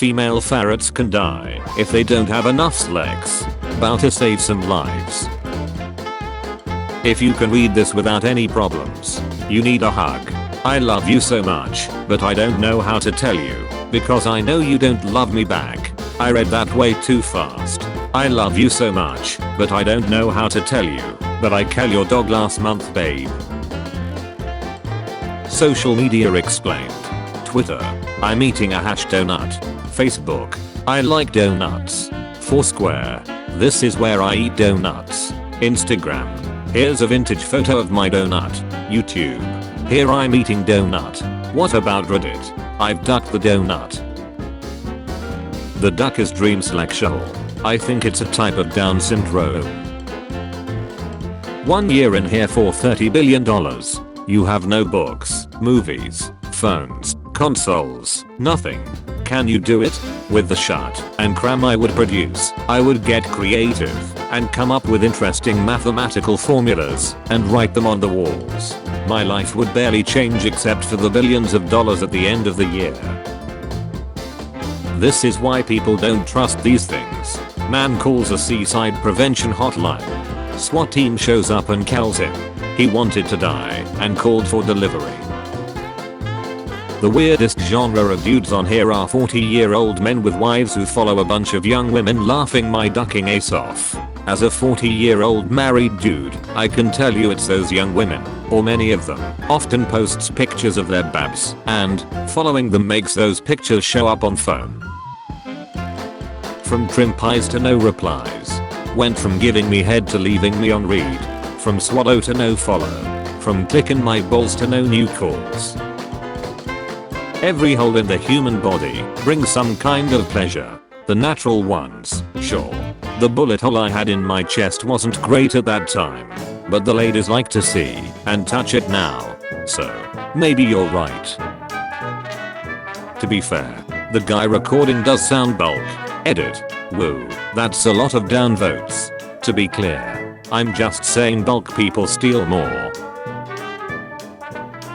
female ferrets can die if they don't have enough legs. About to save some lives. If you can read this without any problems, you need a hug. I love you so much, but I don't know how to tell you, because I know you don't love me back. I read that way too fast. I love you so much, but I don't know how to tell you, but I killed your dog last month, babe. Social media explained. Twitter, I'm eating a hash donut. Facebook, I like donuts. Foursquare, this is where I eat donuts. Instagram, here's a vintage photo of my donut. YouTube, here I'm eating donut. What about Reddit? I've ducked the donut. The duck is dreamsexual. I think it's a type of Down syndrome. 1 year in here for $30 billion. You have no books, movies, phones, consoles, nothing. Can you do it? With the shut and cram I would produce, I would get creative and come up with interesting mathematical formulas and write them on the walls. My life would barely change except for the billions of dollars at the end of the year. This is why people don't trust these things. Man calls a seaside prevention hotline. SWAT team shows up and kills him. He wanted to die and called for delivery. The weirdest genre of dudes on here are 40-year-old men with wives who follow a bunch of young women laughing my ducking ace off. As a 40-year-old married dude, I can tell you it's those young women, or many of them, often posts pictures of their babs, and following them makes those pictures show up on phone. From trim pies to no replies. Went from giving me head to leaving me on read. From swallow to no follow. From clicking my balls to no new calls. Every hole in the human body brings some kind of pleasure. The natural ones, sure. The bullet hole I had in my chest wasn't great at that time. But the ladies like to see and touch it now. So, maybe you're right. To be fair, the guy recording does sound bulk. Edit. Woo, that's a lot of downvotes. To be clear, I'm just saying bulk people steal more.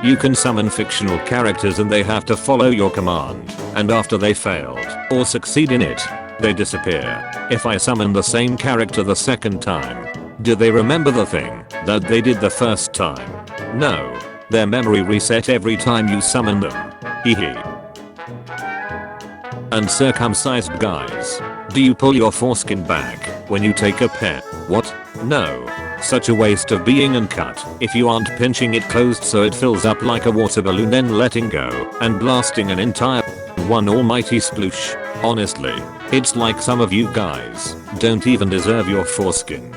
You can summon fictional characters and they have to follow your command, and after they failed, or succeed in it, they disappear. If I summon the same character the second time, do they remember the thing that they did the first time? No. Their memory reset every time you summon them. Hehe. Uncircumcised guys. Do you pull your foreskin back when you take a pet? What? No. Such a waste of being uncut if you aren't pinching it closed so it fills up like a water balloon, then letting go and blasting an entire one almighty sploosh. Honestly, it's like some of you guys don't even deserve your foreskin.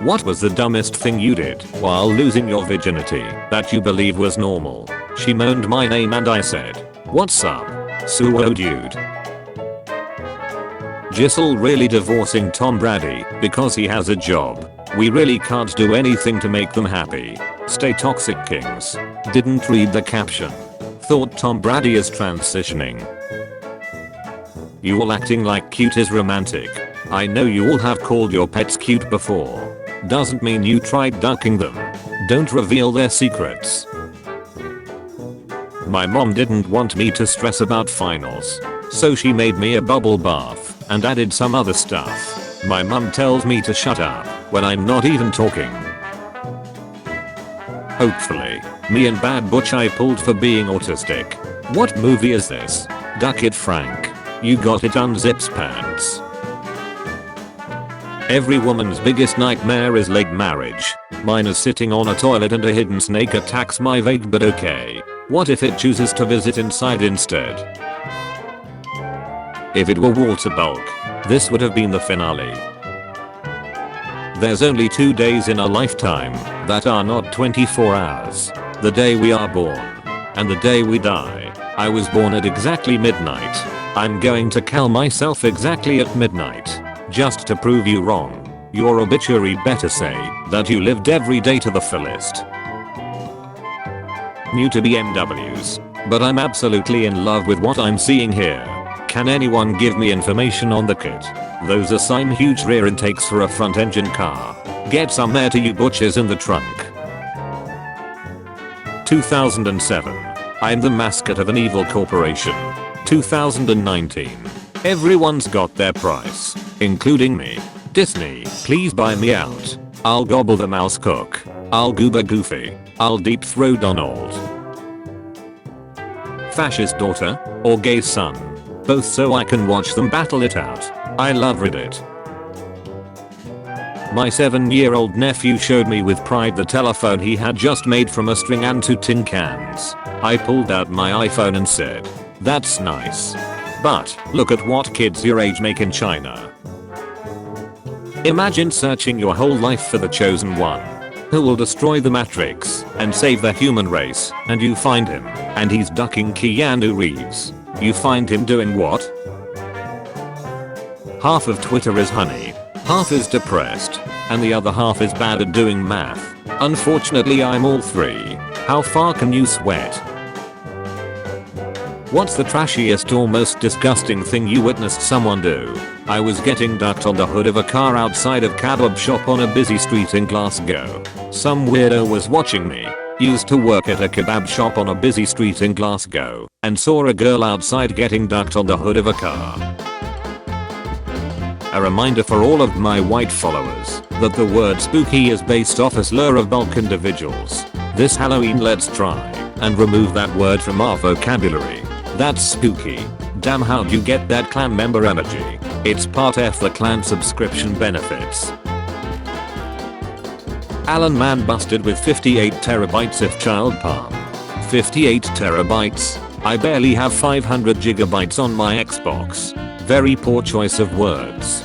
What was the dumbest thing you did while losing your virginity that you believe was normal? She moaned my name and I said, "What's up, Suo dude?" Giselle really divorcing Tom Brady because he has a job. We really can't do anything to make them happy. Stay toxic kings. Didn't read the caption. Thought Tom Brady is transitioning. You all acting like cute is romantic. I know you all have called your pets cute before. Doesn't mean you tried ducking them. Don't reveal their secrets. My mom didn't want me to stress about finals, so she made me a bubble bath and added some other stuff. My mom tells me to shut up when I'm not even talking. Hopefully, me and Bad Butch I pulled for being autistic. What movie is this? Duck it, Frank. You got it, unzips pants. Every woman's biggest nightmare is late marriage. Mine is sitting on a toilet and a hidden snake attacks my vague, but okay. What if it chooses to visit inside instead? If it were water bulk, this would have been the finale. There's only 2 days in a lifetime that are not 24 hours. The day we are born and the day we die. I was born at exactly midnight. I'm going to kill myself exactly at midnight, just to prove you wrong. Your obituary better say that you lived every day to the fullest. New to BMWs, but I'm absolutely in love with what I'm seeing here. Can anyone give me information on the kit? Those are some huge rear intakes for a front engine car. Get some there to you butchers in the trunk. 2007. I'm the mascot of an evil corporation. 2019. Everyone's got their price, including me. Disney, please buy me out. I'll gobble the mouse cook. I'll goober Goofy. I'll deep throw Donald. Fascist daughter or gay son? Both so I can watch them battle it out. I love Reddit. My 7-year-old nephew showed me with pride the telephone he had just made from a string and 2 tin cans. I pulled out my iPhone and said, "That's nice. But look at what kids your age make in China." Imagine searching your whole life for the chosen one who will destroy the Matrix and save the human race, and you find him, and he's ducking Keanu Reeves. You find him doing what? Half of Twitter is honey, half is depressed, and the other half is bad at doing math. Unfortunately I'm all three. How far can you sweat? What's the trashiest or most disgusting thing you witnessed someone do? I was getting ducked on the hood of a car outside of kebab shop on a busy street in Glasgow. Some weirdo was watching me. Used to work at a kebab shop on a busy street in Glasgow and saw a girl outside getting ducked on the hood of a car. A reminder for all of my white followers that the word spooky is based off a slur of bulk individuals. This Halloween let's try and remove that word from our vocabulary. That's spooky. Damn, how'd you get that clan member energy? It's part F the clan subscription benefits. Alan man busted with 58 terabytes of child porn. 58 terabytes? I barely have 500 gigabytes on my Xbox. Very poor choice of words.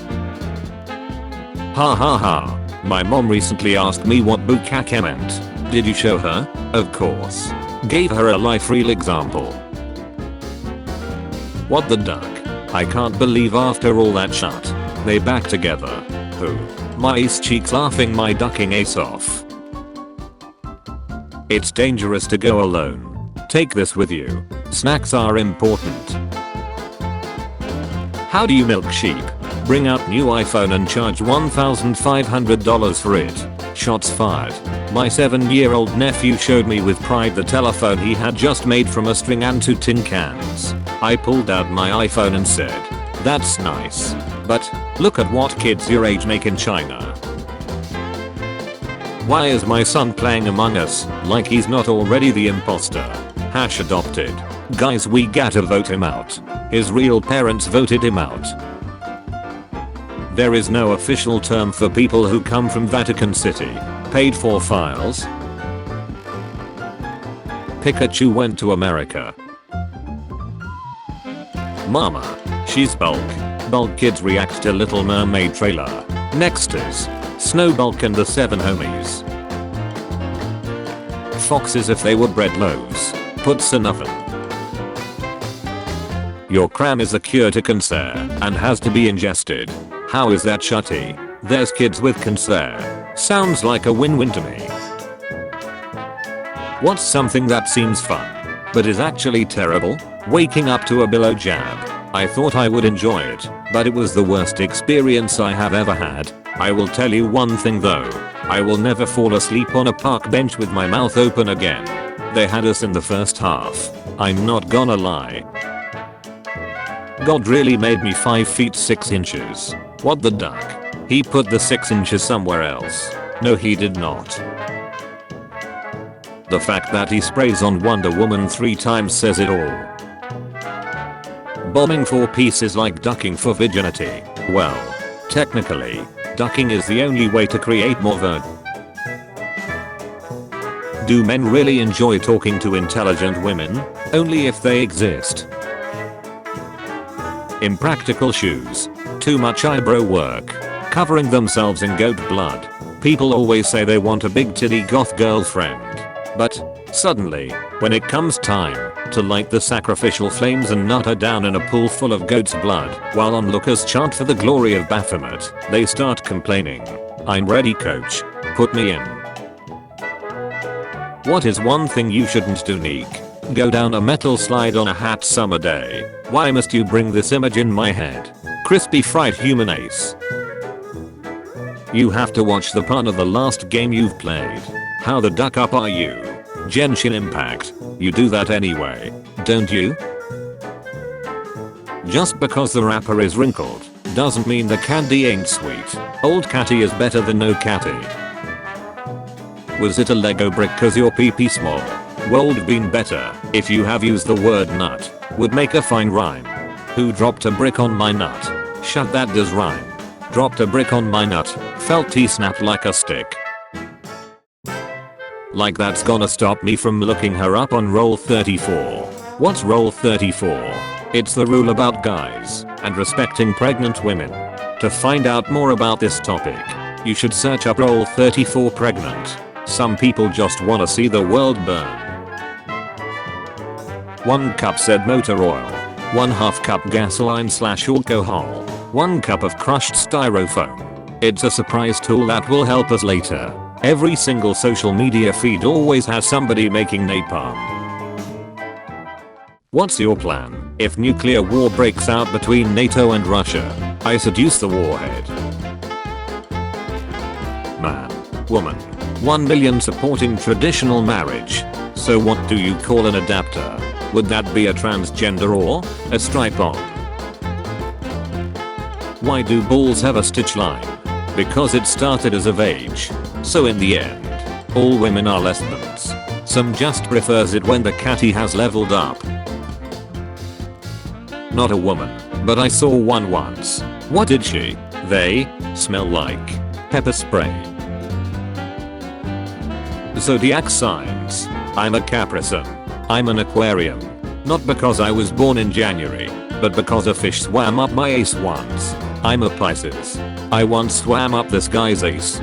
Ha ha ha. My mom recently asked me what bukkake meant. Did you show her? Of course. Gave her a life real example. What the duck? I can't believe after all that shit, they back together. Who? My ace cheeks laughing my ducking ace off. It's dangerous to go alone. Take this with you. Snacks are important. How do you milk sheep? Bring out new iPhone and charge $1,500 for it. Shots fired. My 7-year-old nephew showed me with pride the telephone he had just made from a string and 2 tin cans. I pulled out my iPhone and said, "That's nice. But look at what kids your age make in China." Why is my son playing Among Us like he's not already the imposter? #adopted. Guys, we gotta vote him out. His real parents voted him out. There is no official term for people who come from Vatican City. Paid for files. Pikachu went to America. Mama, she's bulk. Bulk kids react to Little Mermaid trailer. Next is Snowbulk and the 7 homies. Foxes if they were bread loaves. Puts in oven. Your cram is a cure to cancer and has to be ingested. How is that shutty? There's kids with cancer. Sounds like a win-win to me. What's something that seems fun but is actually terrible? Waking up to a billow jab. I thought I would enjoy it, but it was the worst experience I have ever had. I will tell you one thing though. I will never fall asleep on a park bench with my mouth open again. They had us in the first half. I'm not gonna lie. God really made me 5 feet 6 inches. What the duck? He put the 6 inches somewhere else. No, he did not. The fact that he sprays on Wonder Woman 3 times says it all. Bombing for peace is like ducking for virginity. Well, technically, ducking is the only way to create more Do men really enjoy talking to intelligent women? Only if they exist. Impractical shoes. Too much eyebrow work. Covering themselves in goat blood. People always say they want a big titty goth girlfriend. But suddenly, when it comes time to light the sacrificial flames and nut her down in a pool full of goat's blood while onlookers chant for the glory of Baphomet, they start complaining. I'm ready, coach. Put me in. What is one thing you shouldn't do, Neek? Go down a metal slide on a hot summer day. Why must you bring this image in my head? Crispy fried human ace. You have to watch the part of the last game you've played. How the duck up are you? Genshin Impact. You do that anyway, don't you? Just because the wrapper is wrinkled doesn't mean the candy ain't sweet. Old catty is better than no catty. Was it a Lego brick cause your pee small? Would been better if you have used the word nut. Would make a fine rhyme. Who dropped a brick on my nut? Shut that does rhyme. Dropped a brick on my nut. Felt he snapped like a stick. Like that's gonna stop me from looking her up on Roll 34. What's Roll 34? It's the rule about guys and respecting pregnant women. To find out more about this topic, you should search up Roll 34 pregnant. Some people just wanna see the world burn. 1 cup said motor oil. 1/2 cup gasoline/alcohol. 1 cup of crushed styrofoam. It's a surprise tool that will help us later. Every single social media feed always has somebody making napalm. What's your plan if nuclear war breaks out between NATO and Russia? I seduce the warhead. Man. Woman. 1 billion supporting traditional marriage. So what do you call an adapter? Would that be a transgender or a stripe-on? Why do balls have a stitch line? Because it started as a vage. So in the end, all women are lesbians. Some just prefers it when the catty has leveled up. Not a woman, but I saw one once. What did she? They smell like pepper spray. Zodiac signs. I'm a Capricorn. I'm an Aquarium. Not because I was born in January, but because a fish swam up my ace once. I'm a Pisces. I once swam up this guy's ace.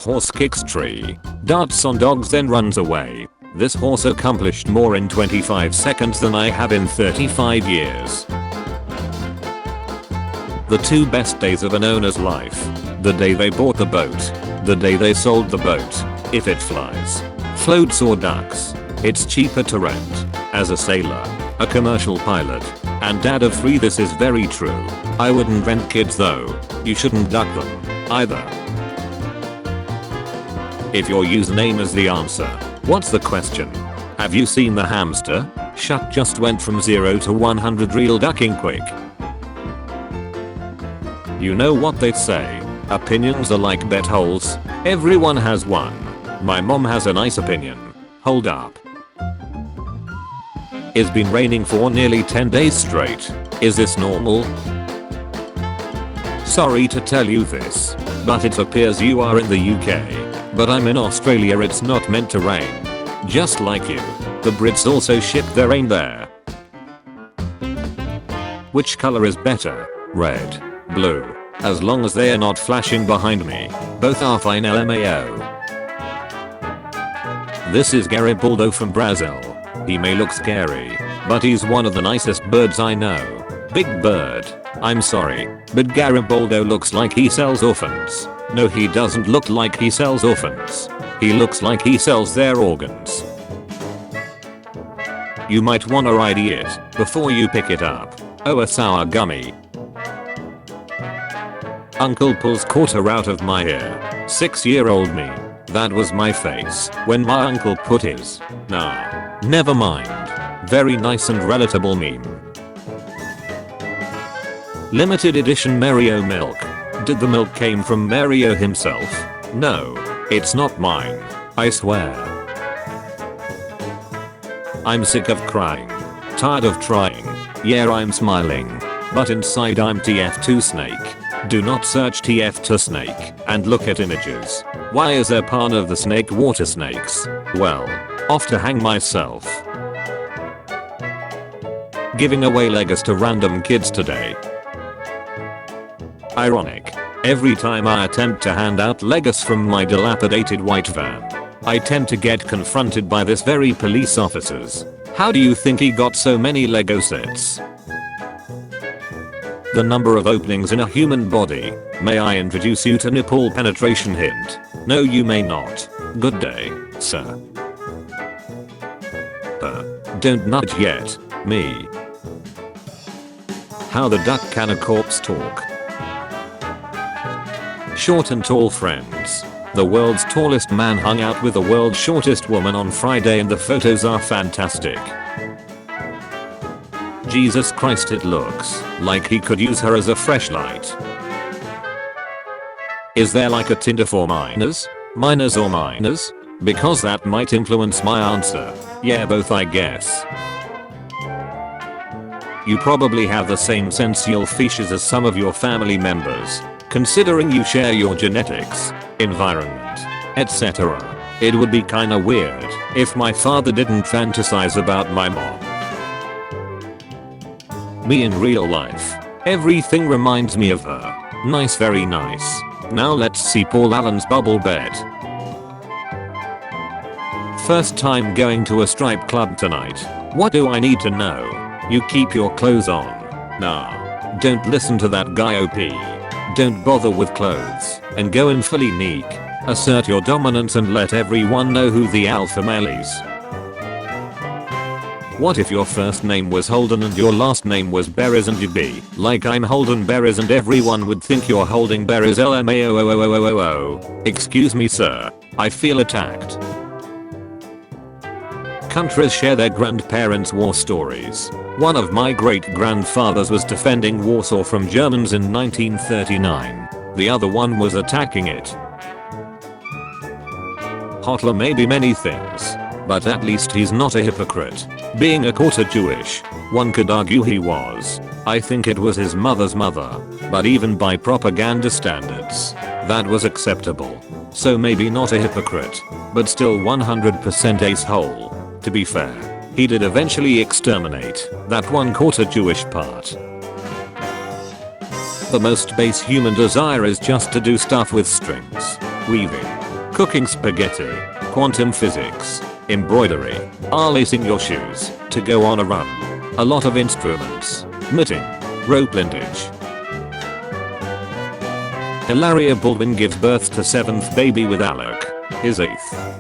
Horse kicks tree, darts on dogs then runs away. This horse accomplished more in 25 seconds than I have in 35 years. The 2 best days of an owner's life. The day they bought the boat. The day they sold the boat. If it flies, floats or ducks, it's cheaper to rent. As a sailor, a commercial pilot, and dad of 3, this is very true. I wouldn't rent kids though. You shouldn't duck them either. If your username is the answer, what's the question? Have you seen the hamster? Shut just went from 0 to 100 real ducking quick. You know what they say. Opinions are like bet holes. Everyone has one. My mom has a nice opinion. Hold up. It's been raining for nearly 10 days straight. Is this normal? Sorry to tell you this, but it appears you are in the UK. But I'm in Australia, it's not meant to rain. Just like you. The Brits also ship their rain there. Which color is better? Red. Blue. As long as they are not flashing behind me. Both are fine LMAO. This is Garibaldo from Brazil. He may look scary, but he's one of the nicest birds I know. Big bird. I'm sorry, but Garibaldo looks like he sells orphans. No, he doesn't look like he sells orphans. He looks like he sells their organs. You might wanna ID it before you pick it up. Oh, a sour gummy. Uncle pulls quarter out of my ear. 6-year-old me. That was my face when my uncle put his. Nah. Never mind. Very nice and relatable meme. Limited edition Mario milk. Did the milk came from Mario himself? No. It's not mine. I swear. I'm sick of crying. Tired of trying. Yeah, I'm smiling. But inside I'm TF2 snake. Do not search TF2 snake and look at images. Why is there part of the snake water snakes? Well, off to hang myself. Giving away Legos to random kids today. Ironic. Every time I attempt to hand out Legos from my dilapidated white van, I tend to get confronted by this very police officers. How do you think he got so many Lego sets? The number of openings in a human body. May I introduce you to nipple penetration hint? No, you may not. Good day, sir. Don't nudge yet. Me. How the duck can a corpse talk. Short and tall friends. The world's tallest man hung out with the world's shortest woman on Friday and the photos are fantastic. Jesus Christ, it looks like he could use her as a fleshlight. Is there like a Tinder for minors? Minors or minors? Because that might influence my answer. Yeah, both I guess. You probably have the same sensual features as some of your family members, considering you share your genetics, environment, etc. It would be kinda weird if my father didn't fantasize about my mom. Me in real life. Everything reminds me of her. Nice, very nice. Now let's see Paul Allen's bubble bed. First time going to a strip club tonight. What do I need to know? You keep your clothes on. Nah. Don't listen to that guy OP. Don't bother with clothes and go in fully neek. Assert your dominance and let everyone know who the alpha male is. What if your first name was Holden and your last name was Berries and you be like I'm Holden Berries and everyone would think you're holding berries LMAO. Excuse me sir, I feel attacked. Countries share their grandparents' war stories. One of my great-grandfathers was defending Warsaw from Germans in 1939. The other one was attacking it. Hitler may be many things, but at least he's not a hypocrite. Being a quarter Jewish, one could argue he was. I think it was his mother's mother, but even by propaganda standards, that was acceptable. So maybe not a hypocrite, but still 100% ace-hole. To be fair, he did eventually exterminate that one quarter Jewish part. The most base human desire is just to do stuff with strings. Weaving, cooking spaghetti, quantum physics, embroidery, lacing your shoes, to go on a run. A lot of instruments, knitting, rope linkage. Hilaria Baldwin gives birth to 7th baby with Alec, his 8th.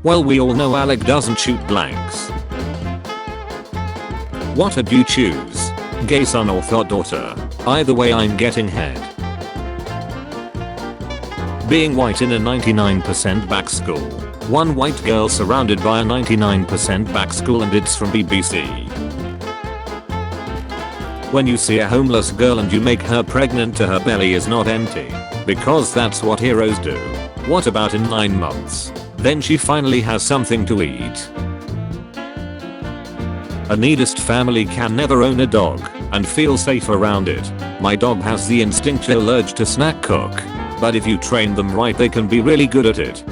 Well, we all know Alec doesn't shoot blanks. What'd you choose? Gay son or thought daughter? Either way I'm getting head. Being white in a 99% black school. One white girl surrounded by a 99% black school and it's from BBC. When you see a homeless girl and you make her pregnant to her belly is not empty. Because that's what heroes do. What about in 9 months? Then she finally has something to eat. A nudist family can never own a dog and feel safe around it. My dog has the instinctual urge to snack cook, but if you train them right they can be really good at it.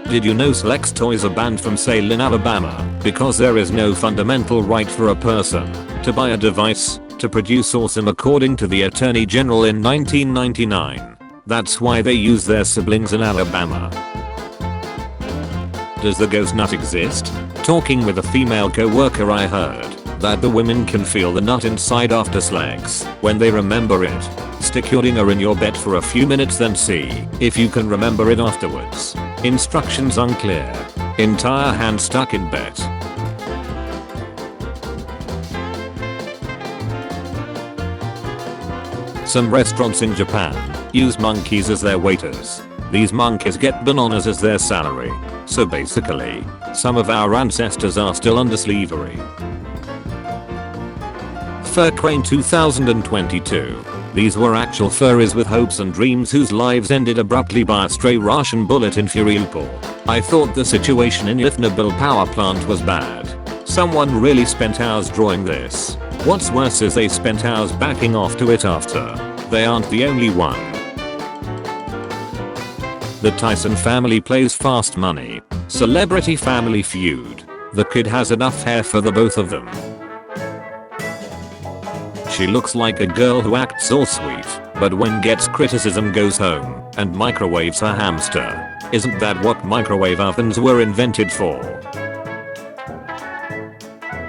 Did you know Selects toys are banned from sale in Alabama because there is no fundamental right for a person to buy a device to produce awesome according to the Attorney General in 1999. That's why they use their siblings in Alabama. Does the ghost nut exist? Talking with a female co-worker I heard that the women can feel the nut inside after sex when they remember it. Stick your dinger in your bed for a few minutes then see if you can remember it afterwards. Instructions unclear. Entire hand stuck in bed. Some restaurants in Japan use monkeys as their waiters. These monkeys get bananas as their salary. So basically, some of our ancestors are still under slavery. Fur Crane 2022. These were actual furries with hopes and dreams whose lives ended abruptly by a stray Russian bullet in Mariupol. I thought the situation in Chernobyl power plant was bad. Someone really spent hours drawing this. What's worse is they spent hours backing off to it after. They aren't the only one. The Tyson family plays Fast Money. Celebrity Family Feud. The kid has enough hair for the both of them. She looks like a girl who acts all sweet, but when gets criticism goes home and microwaves her hamster. Isn't that what microwave ovens were invented for?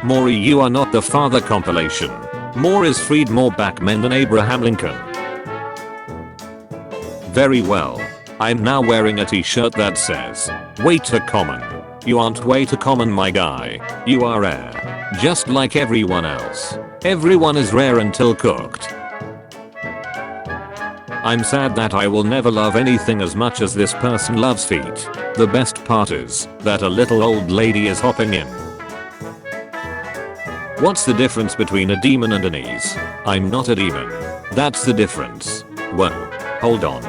Maury, You Are Not the Father compilation. More is freed more black men than Abraham Lincoln. Very well. I'm now wearing a t-shirt that says, way too common. You aren't way too common my guy. You are rare. Just like everyone else. Everyone is rare until cooked. I'm sad that I will never love anything as much as this person loves feet. The best part is that a little old lady is hopping in. What's the difference between a demon and an ease? I'm not a demon. That's the difference. Whoa. Hold on.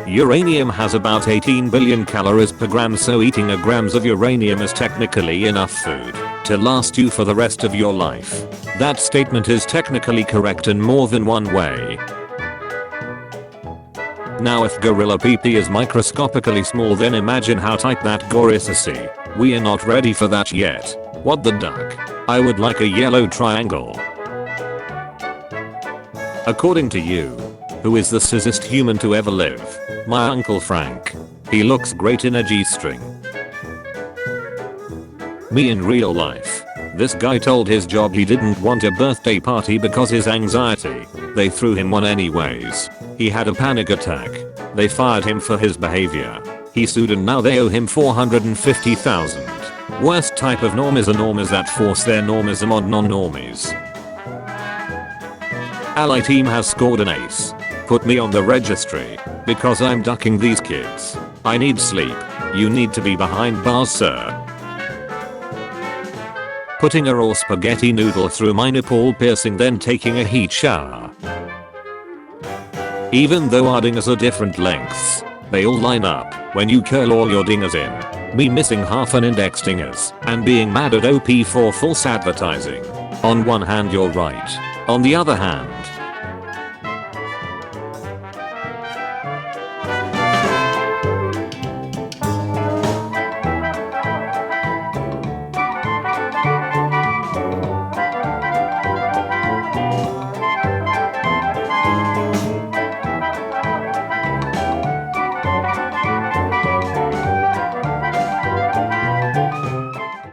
Uranium has about 18 billion calories per gram, so eating a grams of uranium is technically enough food to last you for the rest of your life. That statement is technically correct in more than one way. Now if gorilla pee-pee is microscopically small, then imagine how tight that gore is to see. We are not ready for that yet. What the duck? I would like a yellow triangle. According to you, who is the sizzest human to ever live? My Uncle Frank. He looks great in a G-string. Me in real life. This guy told his job he didn't want a birthday party because his anxiety. They threw him one anyways. He had a panic attack. They fired him for his behavior. He sued and now they owe him $450,000. Worst type of norm is a normies that force their normism on non-normies. Ally team has scored an ace. Put me on the registry, because I'm ducking these kids. I need sleep. You need to be behind bars, sir. Putting a raw spaghetti noodle through my nipple piercing, then taking a heat shower. Even though our dingers are different lengths, they all line up when you curl all your dingers in. Me missing half an index dingers and being mad at OP for false advertising. On one hand you're right. On the other hand,